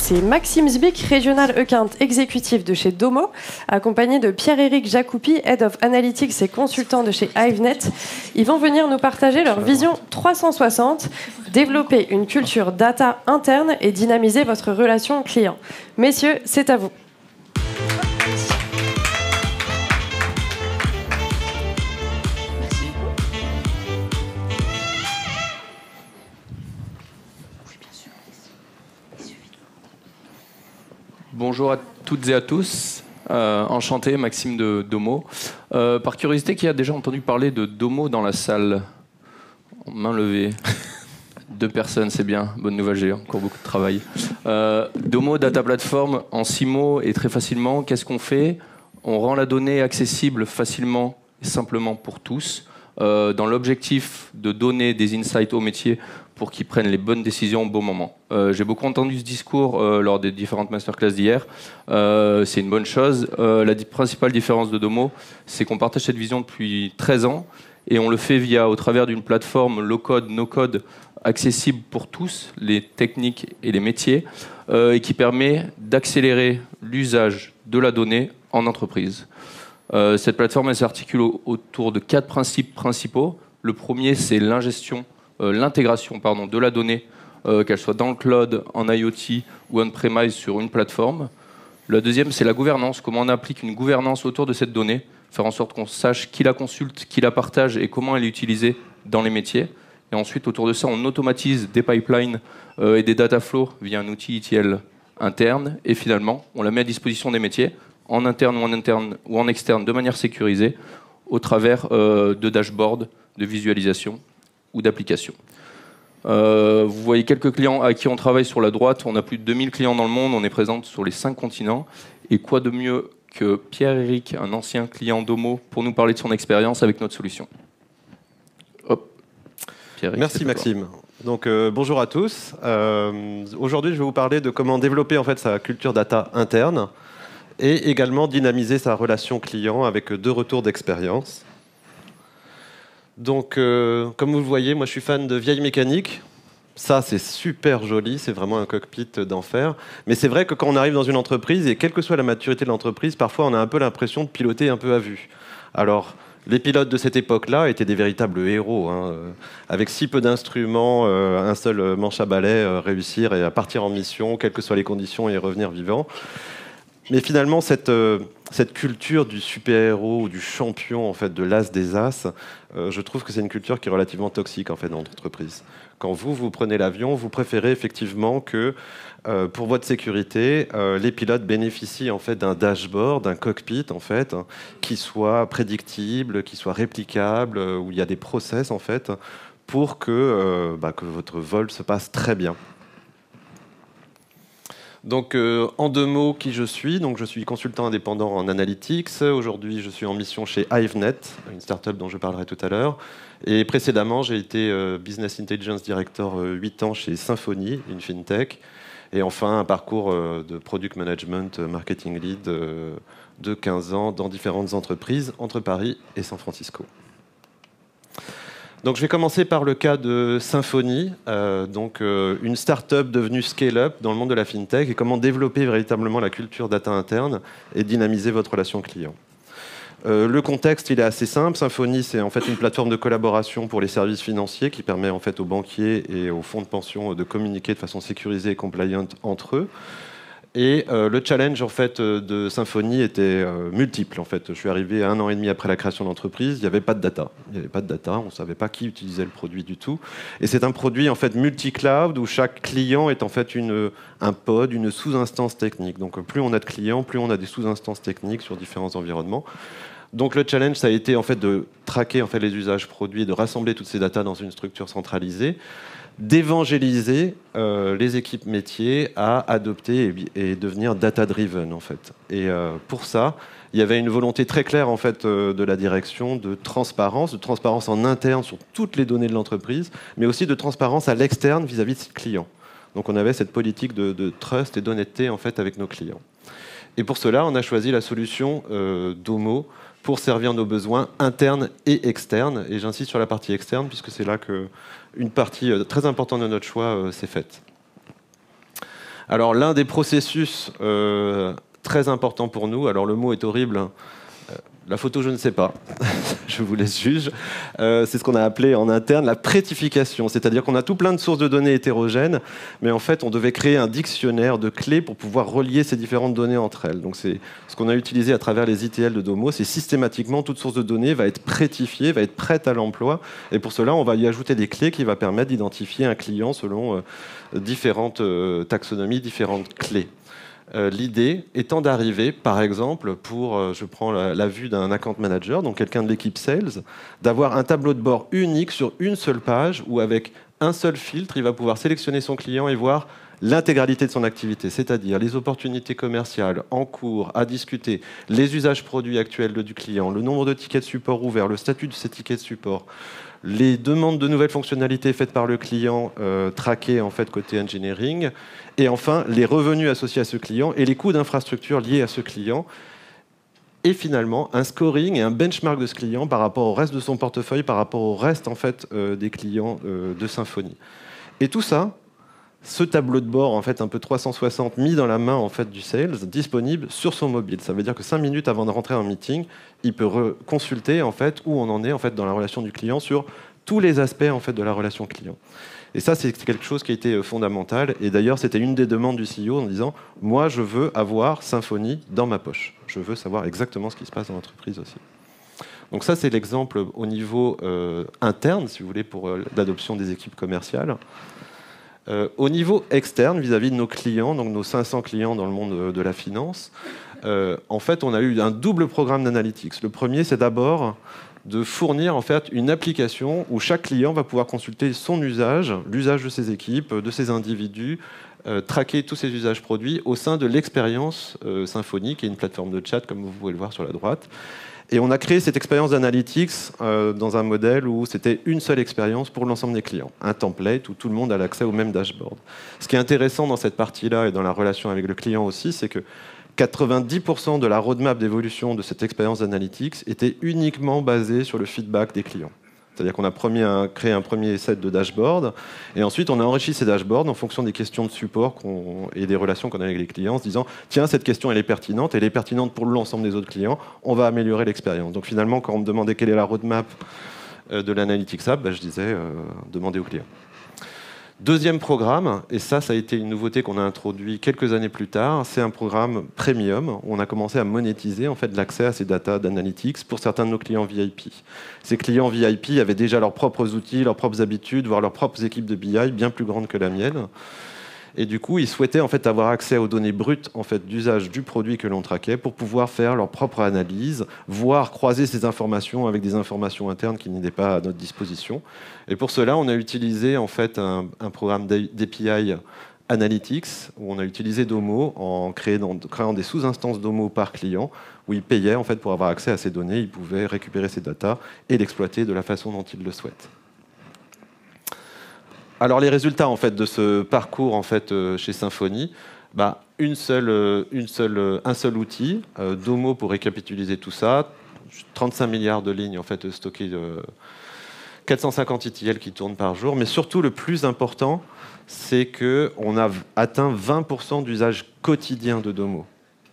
c'est Maxime Zbick, Regional Account Exécutif de chez Domo, accompagné de Pierre-Éric Jacoupi, Head of Analytics et consultant de chez HiveNet. Ils vont venir nous partager leur vision 360, développer une culture data interne et dynamiser votre relation client. Messieurs, c'est à vous. Bonjour à toutes et à tous, enchanté, Maxime de Domo. Par curiosité, qui a déjà entendu parler de Domo dans la salle? Main levée. 2 personnes, c'est bien, bonne nouvelle, j'ai encore beaucoup de travail. Domo, data platform, en 6 mots et très facilement, qu'est-ce qu'on fait? On rend la donnée accessible facilement et simplement pour tous, dans l'objectif de donner des insights aux métiers pour qu'ils prennent les bonnes décisions au bon moment. J'ai beaucoup entendu ce discours lors des différentes masterclass d'hier. C'est une bonne chose. La principale différence de Domo, c'est qu'on partage cette vision depuis 13 ans et on le fait au travers d'une plateforme low-code, no-code, accessible pour tous, les techniques et les métiers, et qui permet d'accélérer l'usage de la donnée en entreprise. Cette plateforme s'articule autour de 4 principes principaux. Le premier, c'est l'intégration de la donnée, qu'elle soit dans le cloud, en IoT ou on-premise sur une plateforme. Le deuxième, c'est la gouvernance, comment on applique une gouvernance autour de cette donnée, faire en sorte qu'on sache qui la consulte, qui la partage et comment elle est utilisée dans les métiers. Et ensuite, autour de ça, on automatise des pipelines et des data flows via un outil ETL interne. Et finalement, on la met à disposition des métiers, en interne ou en externe, de manière sécurisée, au travers de dashboards, de visualisation ou d'applications. Vous voyez quelques clients à qui on travaille sur la droite. On a plus de 2000 clients dans le monde. On est présent sur les 5 continents. Et quoi de mieux que Pierre-Éric, un ancien client Domo, pour nous parler de son expérience avec notre solution. Hop. Merci Maxime. Donc, bonjour à tous. Aujourd'hui, je vais vous parler de comment développer en fait, sa culture data interne et également dynamiser sa relation client avec 2 retours d'expérience. Donc, comme vous le voyez, moi je suis fan de vieille mécanique. Ça, c'est super joli, c'est vraiment un cockpit d'enfer. Mais c'est vrai que quand on arrive dans une entreprise, et quelle que soit la maturité de l'entreprise, parfois on a un peu l'impression de piloter un peu à vue. Alors, les pilotes de cette époque-là étaient des véritables héros. Avec si peu d'instruments, un seul manche à balai, réussir et à partir en mission, quelles que soient les conditions, et revenir vivant. Mais finalement, cette culture du super-héros ou du champion, en fait, de l'as des as, je trouve que c'est une culture qui est relativement toxique en fait, dans l'entreprise. Quand vous prenez l'avion, vous préférez effectivement que, pour votre sécurité, les pilotes bénéficient en fait, d'un dashboard, d'un cockpit, en fait, qui soit prédictible, qui soit réplicable, où il y a des process, en fait, pour que votre vol se passe très bien. Donc, en 2 mots, qui je suis? Donc, je suis consultant indépendant en analytics. Aujourd'hui, je suis en mission chez HiveNet, une startup dont je parlerai tout à l'heure. Et précédemment, j'ai été Business Intelligence Director 8 ans chez Symfony, une fintech. Et enfin, un parcours de Product Management, Marketing Lead de 15 ans dans différentes entreprises entre Paris et San Francisco. Donc, je vais commencer par le cas de Symfony, une start-up devenue scale-up dans le monde de la fintech et comment développer véritablement la culture data interne et dynamiser votre relation client. Le contexte, il est assez simple. Symfony, c'est en fait une plateforme de collaboration pour les services financiers qui permet en fait aux banquiers et aux fonds de pension de communiquer de façon sécurisée et compliant entre eux. Et le challenge en fait, de Symfony était multiple. En fait. Je suis arrivé 1 an et demi après la création de l'entreprise, il n'y avait pas de data. On ne savait pas qui utilisait le produit du tout. Et c'est un produit en fait, multi-cloud où chaque client est en fait un pod, une sous-instance technique. Donc plus on a de clients, plus on a des sous-instances techniques sur différents environnements. Donc le challenge, ça a été en fait, de traquer en fait, les usages produits, de rassembler toutes ces datas dans une structure centralisée, d'évangéliser les équipes métiers à adopter et devenir data-driven en fait. Et pour ça, il y avait une volonté très claire en fait de la direction de transparence en interne sur toutes les données de l'entreprise, mais aussi de transparence à l'externe vis-à-vis de ses clients. Donc on avait cette politique de trust et d'honnêteté en fait avec nos clients. Et pour cela, on a choisi la solution Domo pour servir nos besoins internes et externes. Et j'insiste sur la partie externe puisque c'est là qu'une partie très importante de notre choix s'est faite. Alors l'un des processus très importants pour nous, alors le mot est horrible, la photo je ne sais pas, je vous laisse juge, c'est ce qu'on a appelé en interne la prétification, c'est-à-dire qu'on a tout plein de sources de données hétérogènes, mais en fait on devait créer un dictionnaire de clés pour pouvoir relier ces différentes données entre elles. Donc c'est ce qu'on a utilisé à travers les ITL de Domo, c'est systématiquement toute source de données va être prétifiée, va être prête à l'emploi, et pour cela on va y ajouter des clés qui va permettre d'identifier un client selon différentes taxonomies, différentes clés. L'idée étant d'arriver, par exemple, je prends la vue d'un account manager, donc quelqu'un de l'équipe sales, d'avoir un tableau de bord unique sur une seule page où avec un seul filtre, il va pouvoir sélectionner son client et voir l'intégralité de son activité, c'est-à-dire les opportunités commerciales en cours, à discuter, les usages produits actuels du client, le nombre de tickets de support ouverts, le statut de ces tickets de support, les demandes de nouvelles fonctionnalités faites par le client, traquées en fait côté engineering, et enfin les revenus associés à ce client et les coûts d'infrastructure liés à ce client, et finalement un scoring et un benchmark de ce client par rapport au reste de son portefeuille, par rapport au reste en fait des clients de Symfony. Et tout ça, ce tableau de bord en fait un peu 360 mis dans la main en fait du sales, disponible sur son mobile. Ça veut dire que 5 minutes avant de rentrer en meeting, il peut consulter en fait où on en est en fait dans la relation du client sur tous les aspects en fait de la relation client. Et ça c'est quelque chose qui a été fondamental. Et d'ailleurs c'était une des demandes du CEO en disant moi je veux avoir Symfony dans ma poche. Je veux savoir exactement ce qui se passe dans l'entreprise aussi. Donc ça c'est l'exemple au niveau interne si vous voulez pour l'adoption des équipes commerciales. Au niveau externe, vis-à-vis de nos clients, donc nos 500 clients dans le monde de la finance, en fait, on a eu un double programme d'analytics. Le premier, c'est d'abord de fournir en fait une application où chaque client va pouvoir consulter son usage, l'usage de ses équipes, de ses individus, traquer tous ses usages produits au sein de l'expérience Symfony, qui est une plateforme de chat, comme vous pouvez le voir sur la droite. Et on a créé cette expérience d'analytics dans un modèle où c'était une seule expérience pour l'ensemble des clients, un template où tout le monde a l'accès au même dashboard. Ce qui est intéressant dans cette partie-là et dans la relation avec le client aussi, c'est que 90% de la roadmap d'évolution de cette expérience d'analytics était uniquement basée sur le feedback des clients. C'est-à-dire qu'on a créé un premier set de dashboards et ensuite on a enrichi ces dashboards en fonction des questions de support et des relations qu'on a avec les clients en se disant tiens, cette question elle est pertinente pour l'ensemble des autres clients, on va améliorer l'expérience. Donc finalement, quand on me demandait quelle est la roadmap de l'Analytics App, je disais demandez aux clients. Deuxième programme, et ça a été une nouveauté qu'on a introduit quelques années plus tard, c'est un programme premium où on a commencé à monétiser en fait l'accès à ces data d'analytics pour certains de nos clients VIP. Ces clients VIP avaient déjà leurs propres outils, leurs propres habitudes, voire leurs propres équipes de BI bien plus grandes que la mienne. Et du coup, ils souhaitaient en fait avoir accès aux données brutes en fait d'usage du produit que l'on traquait pour pouvoir faire leur propre analyse, voire croiser ces informations avec des informations internes qui n'étaient pas à notre disposition. Et pour cela, on a utilisé en fait un programme d'API Analytics où on a utilisé Domo en créant des sous-instances Domo par client où ils payaient en fait pour avoir accès à ces données, ils pouvaient récupérer ces datas et l'exploiter de la façon dont ils le souhaitent. Alors les résultats en fait de ce parcours en fait chez Symfony, un seul outil, Domo pour récapituler tout ça, 35 milliards de lignes en fait stockées, 450 ETL qui tournent par jour, mais surtout le plus important, c'est que on a atteint 20% d'usage quotidien de Domo.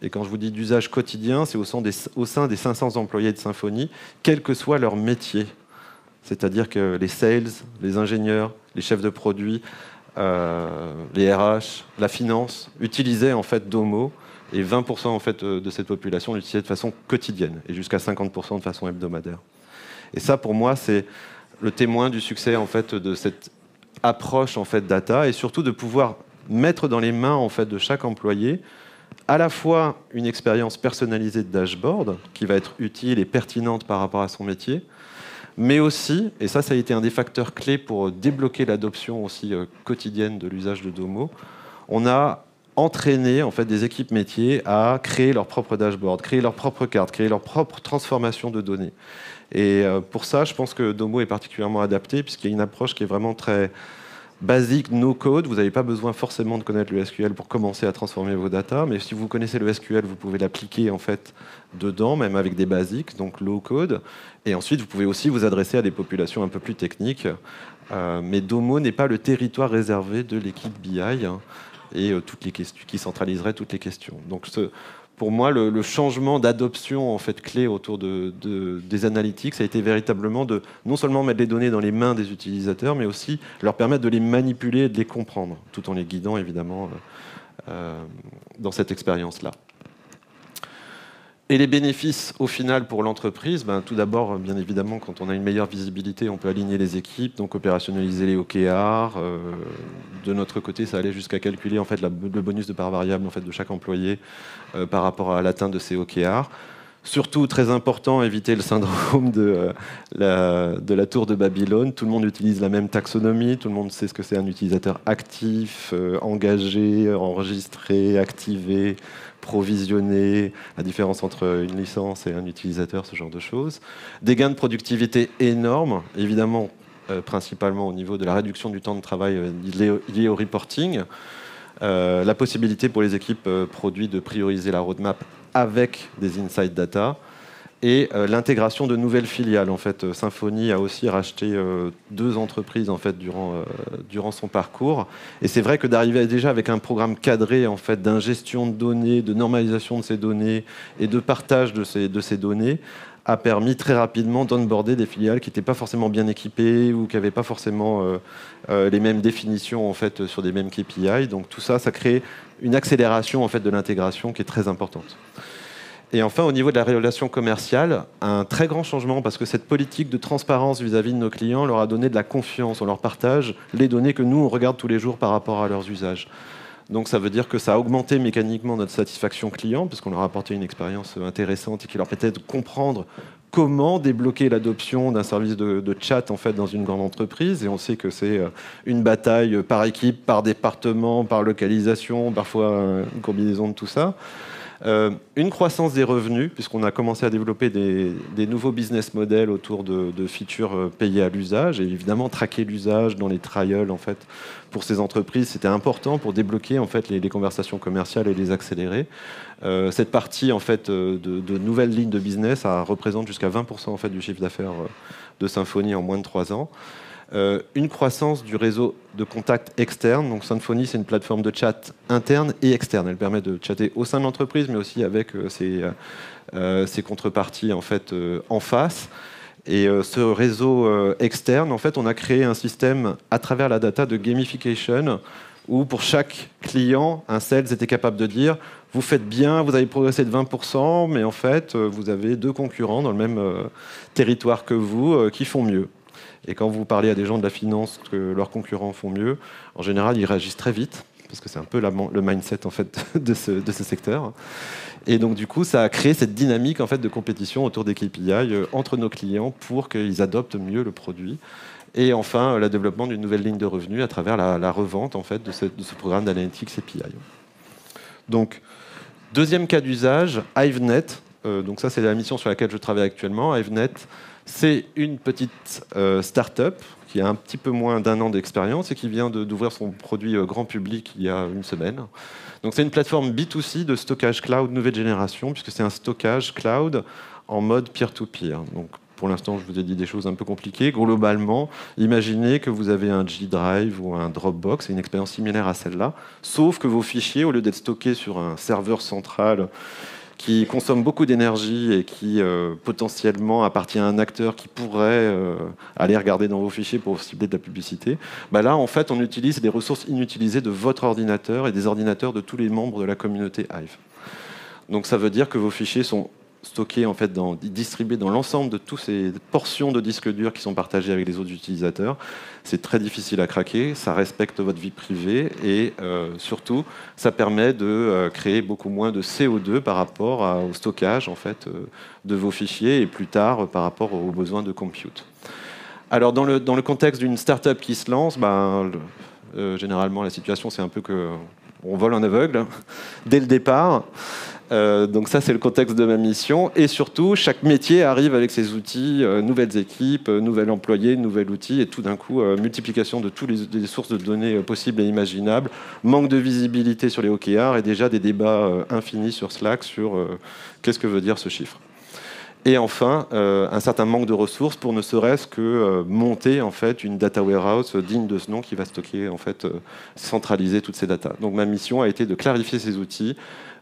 Et quand je vous dis d'usage quotidien, c'est au sein des 500 employés de Symfony, quel que soit leur métier. C'est-à-dire que les sales, les ingénieurs, les chefs de produits, les RH, la finance utilisaient en fait Domo et 20% en fait de cette population l'utilisait de façon quotidienne et jusqu'à 50% de façon hebdomadaire. Et ça, pour moi, c'est le témoin du succès en fait de cette approche en fait data et surtout de pouvoir mettre dans les mains en fait de chaque employé à la fois une expérience personnalisée de dashboard qui va être utile et pertinente par rapport à son métier, mais aussi, et ça a été un des facteurs clés pour débloquer l'adoption aussi quotidienne de l'usage de Domo, on a entraîné en fait des équipes métiers à créer leur propre dashboard, créer leur propre carte, créer leur propre transformation de données. Et pour ça, je pense que Domo est particulièrement adapté puisqu'il y a une approche qui est vraiment très basique, no code. Vous n'avez pas besoin forcément de connaître le SQL pour commencer à transformer vos datas, mais si vous connaissez le SQL, vous pouvez l'appliquer en fait dedans, même avec des basiques, donc low code. Et ensuite, vous pouvez aussi vous adresser à des populations un peu plus techniques. Mais Domo n'est pas le territoire réservé de l'équipe BI. et qui centraliserait toutes les questions. Donc pour moi, le changement d'adoption en fait clé autour des analytics, ça a été véritablement de non seulement mettre les données dans les mains des utilisateurs, mais aussi leur permettre de les manipuler et de les comprendre, tout en les guidant évidemment dans cette expérience-là. Et les bénéfices au final pour l'entreprise, tout d'abord, bien évidemment, quand on a une meilleure visibilité, on peut aligner les équipes, donc opérationnaliser les OKR. De notre côté, ça allait jusqu'à calculer en fait, le bonus de part variable en fait, de chaque employé par rapport à l'atteinte de ces OKR. Surtout, très important, éviter le syndrome de la tour de Babylone. Tout le monde utilise la même taxonomie, tout le monde sait ce que c'est un utilisateur actif, engagé, enregistré, activé, provisionné, la différence entre une licence et un utilisateur, ce genre de choses. Des gains de productivité énormes, évidemment, principalement au niveau de la réduction du temps de travail lié au reporting. La possibilité pour les équipes produits de prioriser la roadmap avec des inside data et l'intégration de nouvelles filiales. En fait, Symfony a aussi racheté 2 entreprises en fait, durant son parcours. Et c'est vrai que d'arriver déjà avec un programme cadré en fait, d'ingestion de données, de normalisation de ces données et de partage de ces données a permis très rapidement d'onboarder des filiales qui n'étaient pas forcément bien équipées ou qui n'avaient pas forcément les mêmes définitions en fait, sur des mêmes KPI. Donc tout ça, ça crée une accélération en fait, de l'intégration qui est très importante. Et enfin, au niveau de la relation commerciale, un très grand changement parce que cette politique de transparence vis-à-vis de nos clients leur a donné de la confiance. On leur partage les données que nous, on regarde tous les jours par rapport à leurs usages. Donc ça veut dire que ça a augmenté mécaniquement notre satisfaction client puisqu'on leur a apporté une expérience intéressante et qui leur permettait de comprendre comment débloquer l'adoption d'un service de chat en fait, dans une grande entreprise. Et on sait que c'est une bataille par équipe, par département, par localisation, parfois une combinaison de tout ça. Une croissance des revenus, puisqu'on a commencé à développer des nouveaux business models autour de features payées à l'usage, et évidemment traquer l'usage dans les trials en fait, pour ces entreprises, c'était important pour débloquer en fait, les conversations commerciales et les accélérer. Cette partie en fait, de nouvelles lignes de business représente jusqu'à 20% en fait, du chiffre d'affaires de Symfony en moins de 3 ans. Une croissance du réseau de contacts externes. Donc Symfony, c'est une plateforme de chat interne et externe. Elle permet de chatter au sein de l'entreprise, mais aussi avec ses contreparties en, fait, en face. Et ce réseau externe, en fait, on a créé un système à travers la data de gamification où pour chaque client, un sales était capable de dire « vous faites bien, vous avez progressé de 20%, mais en fait, vous avez 2 concurrents dans le même territoire que vous qui font mieux ». Et quand vous parlez à des gens de la finance que leurs concurrents font mieux, en général, ils réagissent très vite, parce que c'est un peu le mindset en fait, de ce secteur. Et donc, du coup, ça a créé cette dynamique en fait, de compétition autour des KPI entre nos clients pour qu'ils adoptent mieux le produit. Et enfin, le développement d'une nouvelle ligne de revenus à travers la revente en fait, de ce programme d'analytics API. Donc, deuxième cas d'usage, HiveNet. Donc ça, c'est la mission sur laquelle je travaille actuellement. HiveNet, c'est une petite start-up qui a un petit peu moins d'1 an d'expérience et qui vient d'ouvrir son produit grand public il y a une semaine. Donc c'est une plateforme B2C de stockage cloud nouvelle génération, puisque c'est un stockage cloud en mode peer-to-peer. Donc pour l'instant, je vous ai dit des choses un peu compliquées. Globalement, imaginez que vous avez un G-Drive ou un Dropbox, c'est une expérience similaire à celle-là, sauf que vos fichiers, au lieu d'être stockés sur un serveur central qui consomme beaucoup d'énergie et qui potentiellement appartient à un acteur qui pourrait aller regarder dans vos fichiers pour cibler de la publicité, là, en fait, on utilise des ressources inutilisées de votre ordinateur et des ordinateurs de tous les membres de la communauté Hive. Donc ça veut dire que vos fichiers sont stockés, en fait, distribués dans l'ensemble de toutes ces portions de disques durs qui sont partagées avec les autres utilisateurs. C'est très difficile à craquer, ça respecte votre vie privée et surtout, ça permet de créer beaucoup moins de CO2 par rapport au stockage en fait, de vos fichiers et plus tard par rapport aux besoins de compute. Alors, dans le contexte d'une start-up qui se lance, généralement, la situation, c'est un peu qu'on vole en aveugle dès le départ. Donc ça, c'est le contexte de ma mission. Et surtout, chaque métier arrive avec ses outils, nouvelles équipes, nouvel employé, nouvel outil, et tout d'un coup, multiplication de toutes les sources de données possibles et imaginables, manque de visibilité sur les OKR et déjà des débats infinis sur Slack sur qu'est-ce que veut dire ce chiffre. Et enfin, un certain manque de ressources pour ne serait-ce que monter en fait une data warehouse digne de ce nom qui va stocker, en fait, centraliser toutes ces datas. Donc ma mission a été de clarifier ces outils,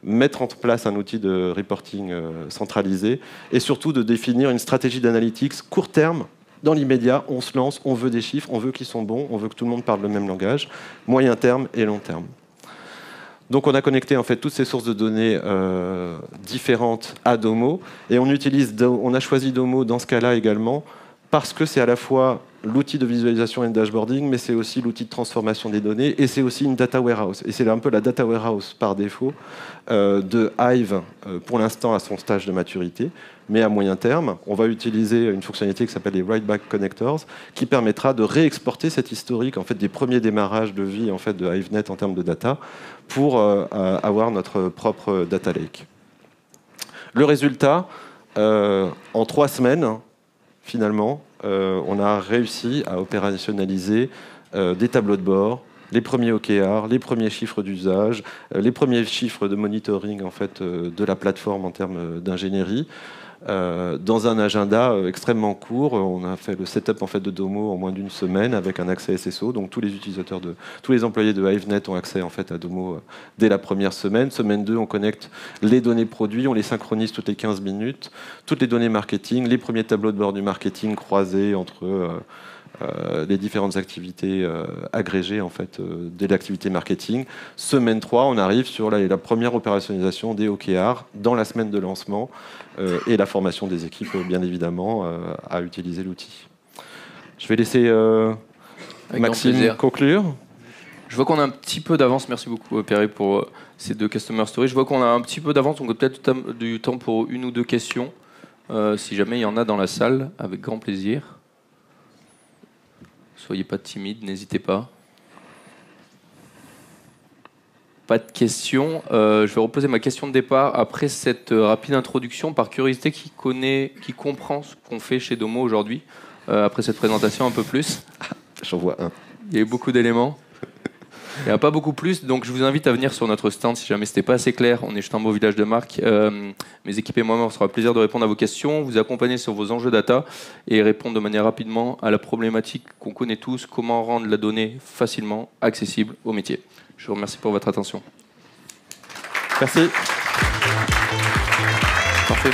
mettre en place un outil de reporting centralisé et surtout de définir une stratégie d'analytics court terme. Dans l'immédiat, on se lance, on veut des chiffres, on veut qu'ils sont bons, on veut que tout le monde parle le même langage, moyen terme et long terme. Donc on a connecté en fait toutes ces sources de données différentes à Domo et on a choisi Domo dans ce cas-là également parce que c'est à la fois l'outil de visualisation et de dashboarding, mais c'est aussi l'outil de transformation des données et c'est aussi une data warehouse. Et c'est un peu la data warehouse par défaut de Hive pour l'instant à son stage de maturité. Mais à moyen terme, on va utiliser une fonctionnalité qui s'appelle les Write-Back Connectors, qui permettra de réexporter cet historique en fait, des premiers démarrages de vie en fait, de HiveNet en termes de data pour avoir notre propre data lake. Le résultat, en 3 semaines, finalement, on a réussi à opérationnaliser des tableaux de bord, les premiers OKR, les premiers chiffres d'usage, les premiers chiffres de monitoring en fait, de la plateforme en termes d'ingénierie. Dans un agenda extrêmement court, on a fait le setup en fait, de Domo en moins d'1 semaine avec un accès SSO. Donc tous les employés de HiveNet ont accès en fait, à Domo dès la première semaine. Semaine 2, on connecte les données produits, on les synchronise toutes les 15 minutes. Toutes les données marketing, les premiers tableaux de bord du marketing croisés entre les différentes activités agrégées en fait, de l'activité marketing. Semaine 3, on arrive sur la première opérationnalisation des OKR dans la semaine de lancement et la formation des équipes, bien évidemment, à utiliser l'outil. Je vais laisser Maxime conclure. Je vois qu'on a un petit peu d'avance. Merci beaucoup, Pierre, pour ces 2 customer stories. Je vois qu'on a un petit peu d'avance, donc peut-être du temps pour 1 ou 2 questions. Si jamais il y en a dans la salle, avec grand plaisir. Soyez pas timide, n'hésitez pas. Pas de questions. Je vais reposer ma question de départ après cette rapide introduction. Par curiosité, qui comprend ce qu'on fait chez Domo aujourd'hui, après cette présentation un peu plus? J'en vois un. Il y a eu beaucoup d'éléments. Il n'y a pas beaucoup plus, donc je vous invite à venir sur notre stand si jamais ce n'était pas assez clair. On est juste un beau village de marque. Mes équipes et moi-même, on sera plaisir de répondre à vos questions, vous accompagner sur vos enjeux data et répondre de manière rapidement à la problématique qu'on connaît tous, comment rendre la donnée facilement accessible au métier. Je vous remercie pour votre attention. Merci. Parfait.